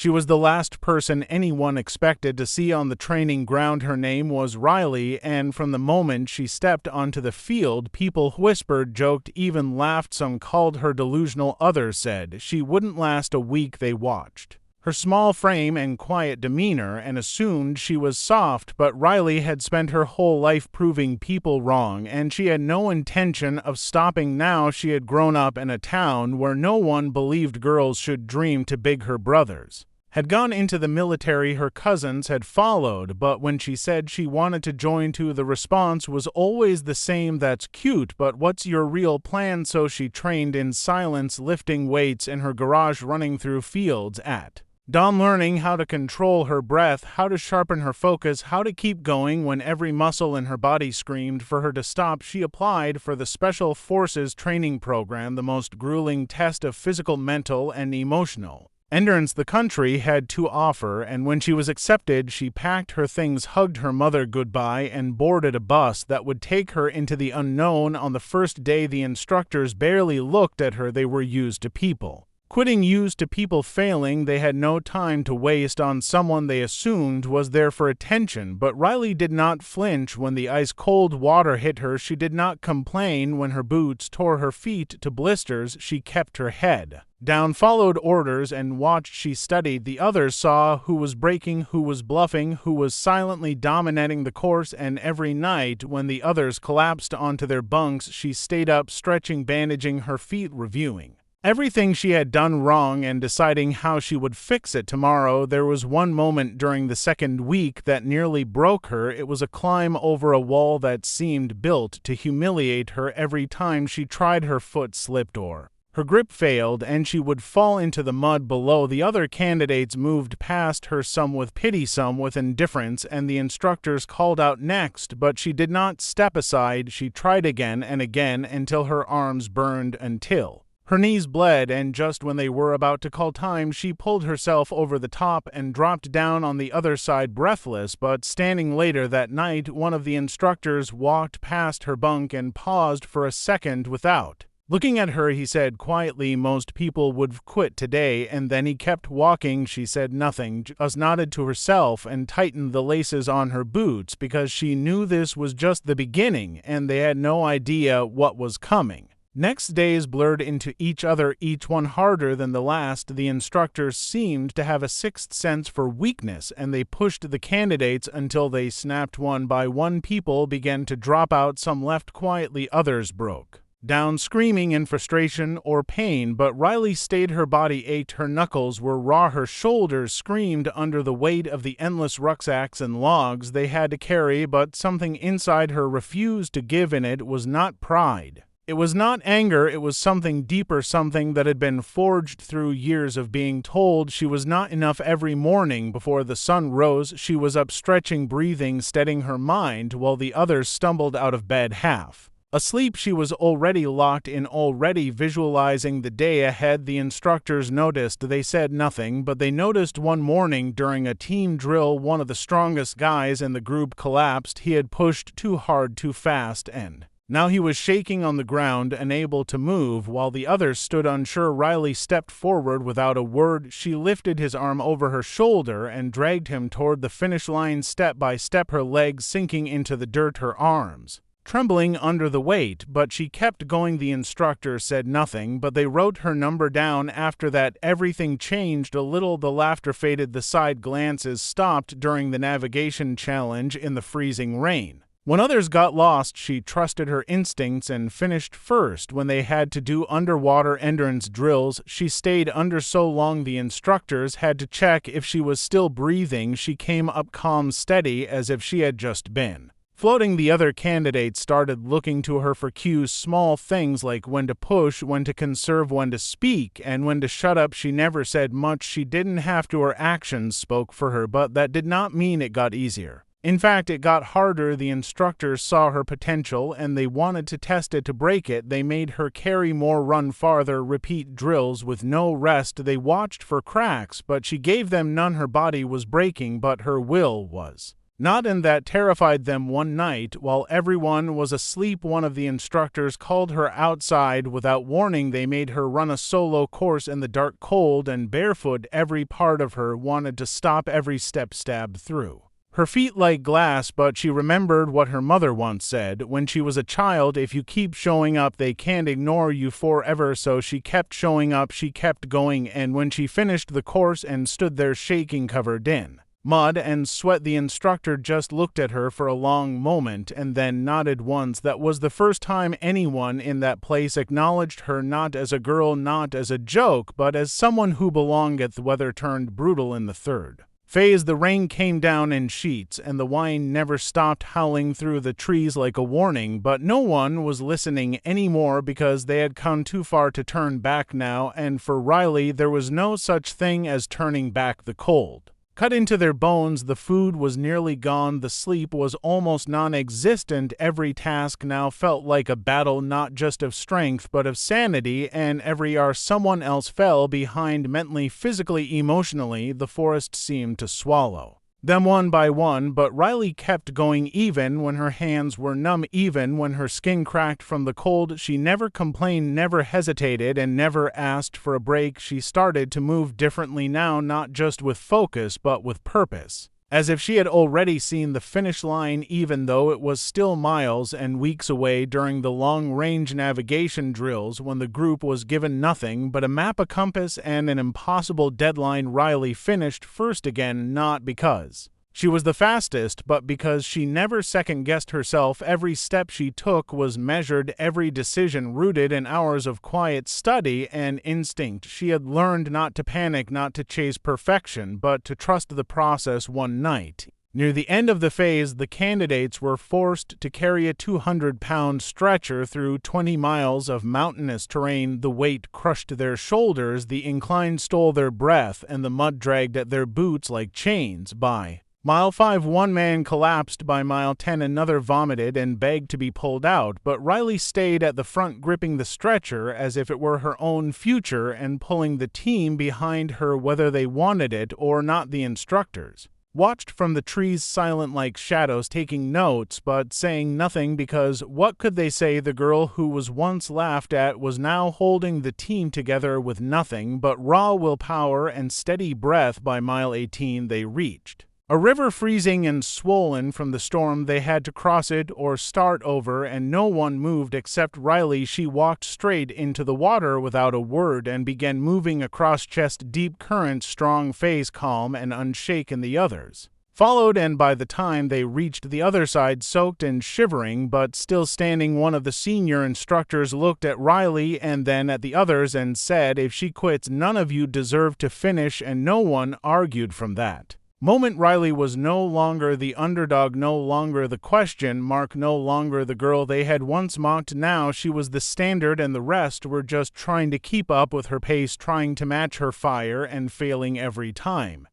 She was the last person anyone expected to see on the training ground. Her name was Riley, and from the moment she stepped onto the field, people whispered, joked, even laughed. Some called her delusional. Others said she wouldn't last a week. They watched her small frame and quiet demeanor and assumed she was soft, but Riley had spent her whole life proving people wrong, and she had no intention of stopping now. She had grown up in a town where no one believed girls should dream to big. Her brothers had gone into the military, her cousins had followed, but when she said she wanted to join too, the response was always the same: that's cute, but what's your real plan? So she trained in silence, lifting weights in her garage, running through fields at dawn, learning how to control her breath, how to sharpen her focus, how to keep going when every muscle in her body screamed for her to stop. She applied for the Special Forces training program, the most grueling test of physical, mental, and emotional endurance the country had to offer, and when she was accepted, she packed her things, hugged her mother goodbye, and boarded a bus that would take her into the unknown. On the first day, the instructors barely looked at her. They were used to people quitting, used to people failing. They had no time to waste on someone they assumed was there for attention. But Riley did not flinch when the ice-cold water hit her. She did not complain when her boots tore her feet to blisters. She kept her head down, followed orders, and watched. She studied. The others saw who was breaking, who was bluffing, who was silently dominating the course, and every night when the others collapsed onto their bunks, she stayed up, stretching, bandaging her feet, reviewing everything she had done wrong and deciding how she would fix it tomorrow. There was one moment during the second week that nearly broke her. It was a climb over a wall that seemed built to humiliate her. Every time she tried, her foot slipped or her grip failed, and she would fall into the mud below. The other candidates moved past her, some with pity, some with indifference, and the instructors called out next, but she did not step aside. She tried again and again until her arms burned, until her knees bled, and just when they were about to call time, she pulled herself over the top and dropped down on the other side, breathless but standing. Later that night, one of the instructors walked past her bunk and paused for a second without looking at her. He said quietly, "Most people would quit today," and then he kept walking. She said nothing, just nodded to herself and tightened the laces on her boots, because she knew this was just the beginning and they had no idea what was coming. Next days blurred into each other, each one harder than the last. The instructors seemed to have a sixth sense for weakness, and they pushed the candidates until they snapped. One by one, people began to drop out. Some left quietly, others broke down screaming in frustration or pain, but Riley stayed. Her body ached, her knuckles were raw, her shoulders screamed under the weight of the endless rucksacks and logs they had to carry, but something inside her refused to give in. It was not pride. It was not anger, it was something deeper, something that had been forged through years of being told she was not enough. Every morning before the sun rose, she was up, stretching, breathing, steadying her mind, while the others stumbled out of bed half asleep. She was already locked in, already visualizing the day ahead. The instructors noticed. They said nothing, but they noticed. One morning during a team drill, one of the strongest guys in the group collapsed. He had pushed too hard, too fast, and now he was shaking on the ground, unable to move, while the others stood unsure. Riley stepped forward without a word. She lifted his arm over her shoulder and dragged him toward the finish line, step by step, her legs sinking into the dirt, her arms trembling under the weight, but she kept going. The instructor said nothing, but they wrote her number down. After that, everything changed a little. The laughter faded, the side glances stopped during the navigation challenge in the freezing rain. When others got lost, she trusted her instincts and finished first. When they had to do underwater endurance drills, she stayed under so long the instructors had to check if she was still breathing. She came up calm, steady, as if she had just been floating. The other candidates started looking to her for cues, small things like when to push, when to conserve, when to speak, and when to shut up. She never said much. She didn't have to. Her actions spoke for her, but that did not mean it got easier. In fact, it got harder. The instructors saw her potential, and they wanted to test it, to break it. They made her carry more, run farther, repeat drills with no rest. They watched for cracks, but she gave them none. Her body was breaking, but her will was Not in that terrified them one night. While everyone was asleep, one of the instructors called her outside. Without warning, they made her run a solo course in the dark, cold, and barefoot. Every part of her wanted to stop, every step stabbed through her feet like glass, but she remembered what her mother once said when she was a child: if you keep showing up, they can't ignore you forever. So she kept showing up, she kept going, and when she finished the course and stood there shaking, covered in mud and sweat, the instructor just looked at her for a long moment and then nodded once. That was the first time anyone in that place acknowledged her, not as a girl, not as a joke, but as someone who belonged. The weather turned brutal in the third phase. The rain came down in sheets, and the wind never stopped howling through the trees like a warning, but no one was listening anymore because they had come too far to turn back now, and for Riley there was no such thing as turning back. The cold cut into their bones, the food was nearly gone, the sleep was almost non-existent. Every task now felt like a battle, not just of strength but of sanity, and every hour someone else fell behind mentally, physically, emotionally. The forest seemed to swallow them one by one, but Riley kept going even when her hands were numb, even when her skin cracked from the cold. She never complained, never hesitated, and never asked for a break. She started to move differently now, not just with focus but with purpose, as if she had already seen the finish line, even though it was still miles and weeks away. During the long-range navigation drills, when the group was given nothing but a map, a compass, and an impossible deadline, Riley finished first again, not because she was the fastest, but because she never second-guessed herself. Every step she took was measured, every decision rooted in hours of quiet study and instinct. She had learned not to panic, not to chase perfection, but to trust the process. One night, near the end of the phase, the candidates were forced to carry a 200-pound stretcher through 20 miles of mountainous terrain. The weight crushed their shoulders, the incline stole their breath, and the mud dragged at their boots like chains. By Mile 5, one man collapsed. By mile 10, another vomited and begged to be pulled out, but Riley stayed at the front, gripping the stretcher as if it were her own future and pulling the team behind her whether they wanted it or not. The instructors watched from the trees, silent like shadows, taking notes but saying nothing, because what could they say? The girl who was once laughed at was now holding the team together with nothing but raw willpower and steady breath. By mile 18, they reached a river, freezing and swollen from the storm. They had to cross it or start over, and no one moved except Riley. She walked straight into the water without a word and began moving across, chest deep, current, strong face calm and unshaken. The others followed, and by the time they reached the other side, soaked and shivering but still standing, one of the senior instructors looked at Riley and then at the others and said, "If she quits, none of you deserve to finish," and no one argued from that moment. Riley was no longer the underdog, no longer the question mark, no longer the girl they had once mocked. Now she was the standard, and the rest were just trying to keep up with her pace, trying to match her fire, and failing every time.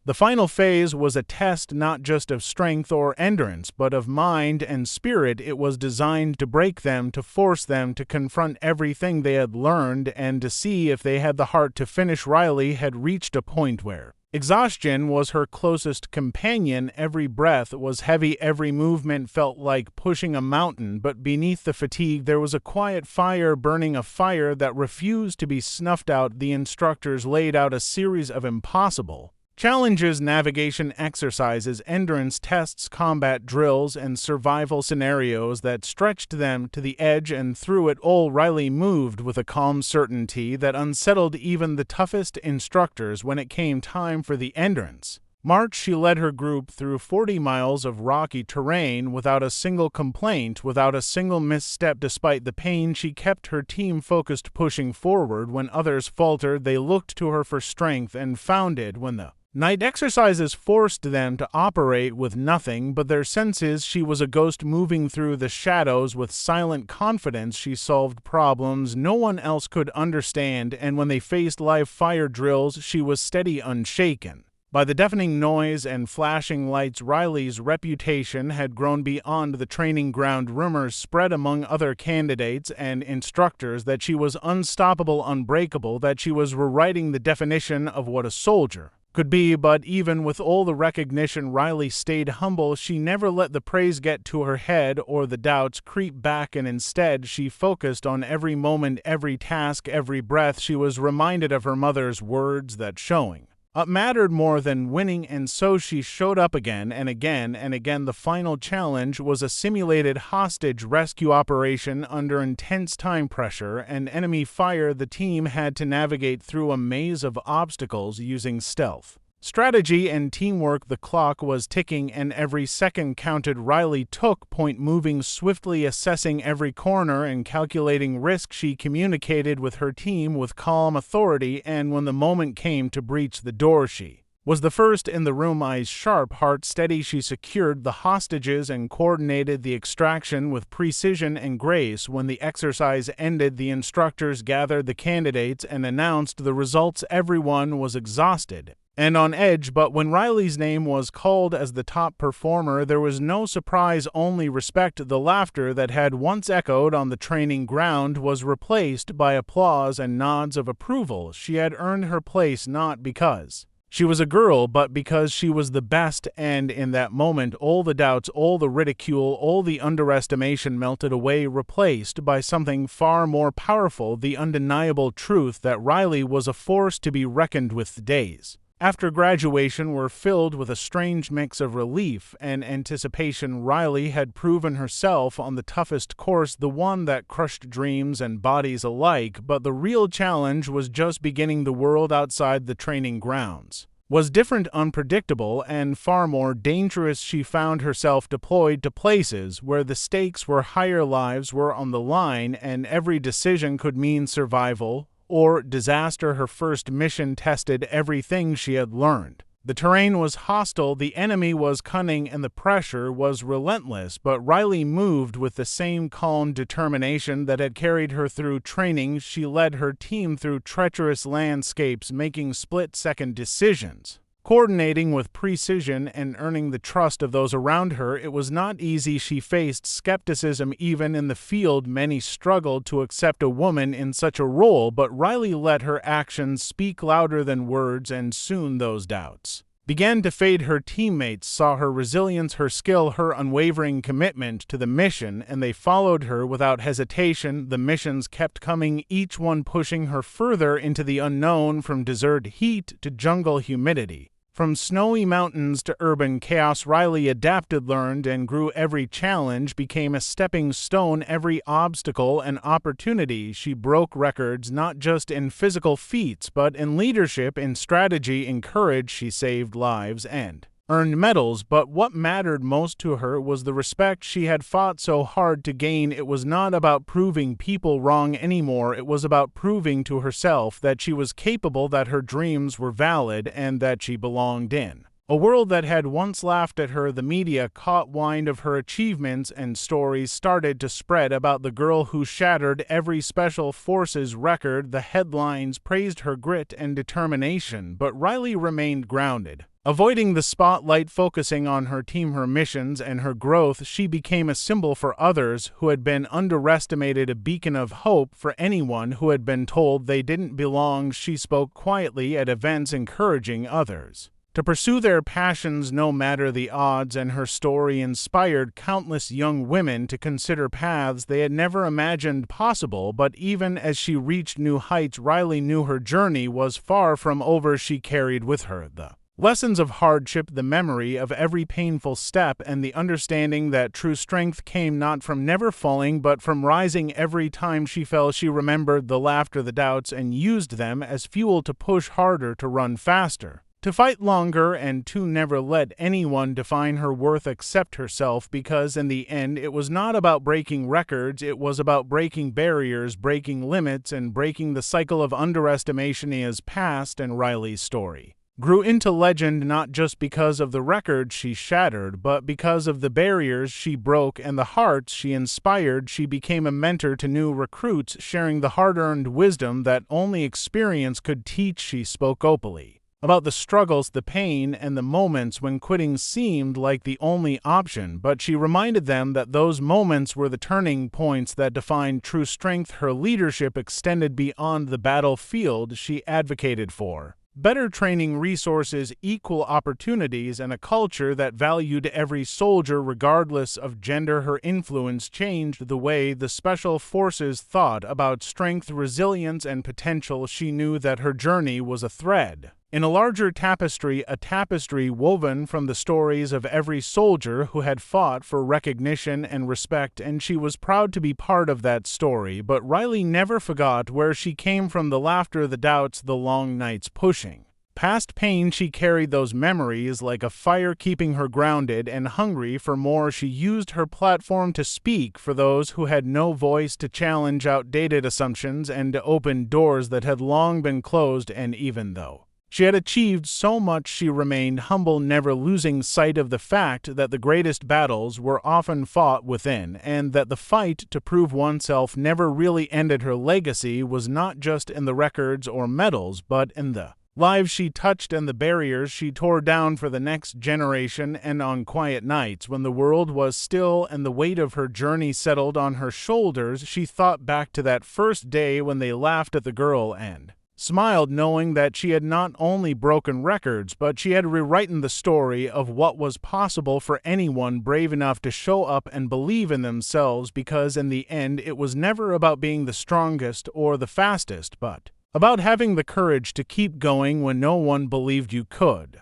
The final phase was a test not just of strength or endurance, but of mind and spirit. It was designed to break them, to force them to confront everything they had learned, and to see if they had the heart to finish. Riley had reached a point where exhaustion was her closest companion. Every breath was heavy, every movement felt like pushing a mountain, but beneath the fatigue there was a quiet fire burning, a fire that refused to be snuffed out. The instructors laid out a series of impossible challenges, navigation exercises, endurance tests, combat drills, and survival scenarios that stretched them to the edge, and through it all Riley moved with a calm certainty that unsettled even the toughest instructors. When it came time for the endurance march, she led her group through 40 miles of rocky terrain without a single complaint, without a single misstep. Despite the pain, she kept her team focused, pushing forward. When others faltered, they looked to her for strength and found it. When the night exercises forced them to operate with nothing but their senses, she was a ghost moving through the shadows with silent confidence. She solved problems no one else could understand, and when they faced live fire drills, she was steady, unshaken by the deafening noise and flashing lights. Riley's reputation had grown beyond the training ground. Rumors spread among other candidates and instructors that she was unstoppable, unbreakable, that she was rewriting the definition of what a soldier could be, but even with all the recognition, Riley stayed humble. She never let the praise get to her head or the doubts creep back, and instead she focused on every moment, every task, every breath. She was reminded of her mother's words that showing up mattered more than winning, and so she showed up again and again and again. The final challenge was a simulated hostage rescue operation under intense time pressure and enemy fire. The team had to navigate through a maze of obstacles using stealth, strategy, and teamwork. The clock was ticking and every second counted. Riley took point, moving swiftly, assessing every corner and calculating risk. She communicated with her team with calm authority, and when the moment came to breach the door, she was the first in the room. Eyes sharp, heart steady, she secured the hostages and coordinated the extraction with precision and grace. When the exercise ended, the instructors gathered the candidates and announced the results. Everyone was exhausted and on edge, but when Riley's name was called as the top performer, there was no surprise, only respect. The laughter that had once echoed on the training ground was replaced by applause and nods of approval. She had earned her place not because she was a girl, but because she was the best, and in that moment all the doubts, all the ridicule, all the underestimation melted away, replaced by something far more powerful, the undeniable truth that Riley was a force to be reckoned with. The days after graduation were filled with a strange mix of relief and anticipation. Riley had proven herself on the toughest course, the one that crushed dreams and bodies alike, but the real challenge was just beginning. The world outside the training grounds was different, unpredictable, and far more dangerous. She found herself deployed to places where the stakes were higher, lives were on the line, and every decision could mean survival or disaster. Her first mission tested everything she had learned. The terrain was hostile, the enemy was cunning, and the pressure was relentless, but Riley moved with the same calm determination that had carried her through training. She led her team through treacherous landscapes, making split-second decisions, coordinating with precision, and earning the trust of those around her. It was not easy. She faced skepticism even in the field. Many struggled to accept a woman in such a role, but Riley let her actions speak louder than words, and soon those doubts began to fade. Her teammates saw her resilience, her skill, her unwavering commitment to the mission, and they followed her without hesitation. The missions kept coming, each one pushing her further into the unknown, from desert heat to jungle humidity, from snowy mountains to urban chaos. Riley adapted, learned, and grew. Every challenge became a stepping stone, every obstacle an opportunity. She broke records not just in physical feats, but in leadership, in strategy, in courage. She saved lives and earned medals, but what mattered most to her was the respect she had fought so hard to gain. It was not about proving people wrong anymore. It was about proving to herself that she was capable, that her dreams were valid, and that she belonged in a world that had once laughed at her. The media caught wind of her achievements, and stories started to spread about the girl who shattered every special forces record. The headlines praised her grit and determination, but Riley remained grounded, avoiding the spotlight, focusing on her team, her missions, and her growth. She became a symbol for others who had been underestimated, a beacon of hope for anyone who had been told they didn't belong. She spoke quietly at events, encouraging others to pursue their passions no matter the odds, and her story inspired countless young women to consider paths they had never imagined possible. But even as she reached new heights, Riley knew her journey was far from over. She carried with her the lessons of hardship, the memory of every painful step, and the understanding that true strength came not from never falling, but from rising every time she fell. She remembered the laughter, the doubts, and used them as fuel to push harder, to run faster, to fight longer, and to never let anyone define her worth except herself, because in the end it was not about breaking records, it was about breaking barriers, breaking limits, and breaking the cycle of underestimation. Is past, and Riley's story grew into legend not just because of the records she shattered, but because of the barriers she broke and the hearts she inspired. She became a mentor to new recruits, sharing the hard-earned wisdom that only experience could teach. She spoke openly about the struggles, the pain, and the moments when quitting seemed like the only option, but she reminded them that those moments were the turning points that defined true strength. Her leadership extended beyond the battlefield. She advocated for Better training resources, equal opportunities, and a culture that valued every soldier regardless of gender. Her influence changed the way the Special Forces thought about strength, resilience, and potential. She knew that her journey was a thread in a larger tapestry, a tapestry woven from the stories of every soldier who had fought for recognition and respect, and she was proud to be part of that story. But Riley never forgot where she came from, the laughter, the doubts, the long nights pushing past pain. She carried those memories like a fire, keeping her grounded and hungry for more. She used her platform to speak for those who had no voice, to challenge outdated assumptions, and to open doors that had long been closed. And even though she had achieved so much, she remained humble, never losing sight of the fact that the greatest battles were often fought within, and that the fight to prove oneself never really ended. Her legacy was not just in the records or medals, but in the lives she touched and the barriers she tore down for the next generation. And on quiet nights when the world was still and the weight of her journey settled on her shoulders, she thought back to that first day when they laughed at the girl and smiled, knowing that she had not only broken records, but she had rewritten the story of what was possible for anyone brave enough to show up and believe in themselves. Because in the end, it was never about being the strongest or the fastest, but about having the courage to keep going when no one believed you could.